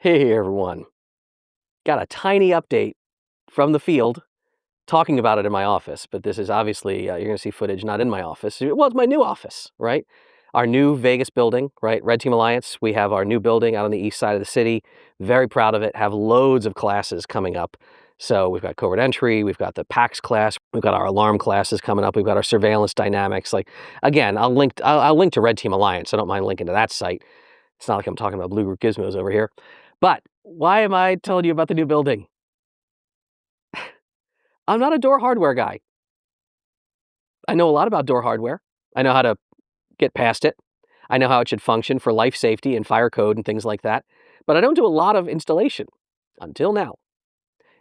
Hey everyone. Got a tiny update from the field talking about it in my office, but this is obviously, you're going to see footage not in my office. Well, it's my new office, right? Our new Vegas building, right? Red Team Alliance. We have our new building out on the east side of the city. Very proud of it. Have loads of classes coming up. So we've got covert entry, we've got the PAX class, we've got our alarm classes coming up, we've got our surveillance dynamics. Like, again, I'll link to Red Team Alliance. I don't mind linking to that site. It's not like I'm talking about Blue Group Gizmos over here. But why am I telling you about the new building? I'm not a door hardware guy. I know a lot about door hardware. I know how to get past it. I know how it should function for life safety and fire code and things like that. But I don't do a lot of installation until now.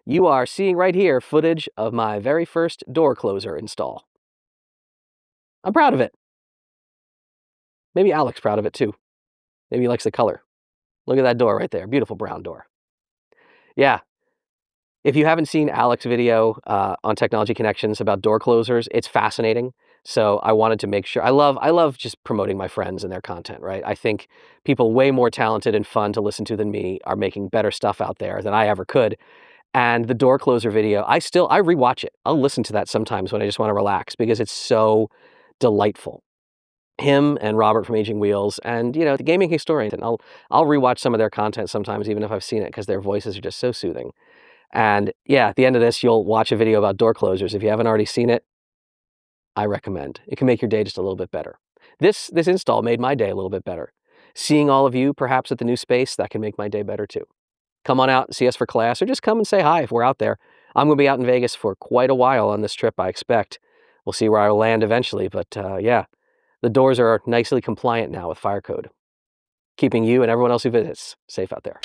You are seeing right here footage of my very first door closer install. I'm proud of it. Maybe Alec's proud of it too. Maybe he likes the color. Look at that door right there. Beautiful brown door. Yeah. If you haven't seen Alec's video on Technology Connections about door closers, it's fascinating. So I wanted to make sure. I love just promoting my friends and their content, right? I think people way more talented and fun to listen to than me are making better stuff out there than I ever could. And the door closer video, I rewatch it. I'll listen to that sometimes when I just want to relax because it's so delightful. Him and Robert from Aging Wheels and, the gaming historian. And I'll rewatch some of their content sometimes, even if I've seen it, because their voices are just so soothing. And yeah, at the end of this, you'll watch a video about door closers. If you haven't already seen it, I recommend. It can make your day just a little bit better. This install made my day a little bit better. Seeing all of you, perhaps at the new space, that can make my day better too. Come on out and see us for class, or just come and say hi if we're out there. I'm going to be out in Vegas for quite a while on this trip, I expect. We'll see where I'll land eventually, but yeah, the doors are nicely compliant now with fire code, keeping you and everyone else who visits safe out there.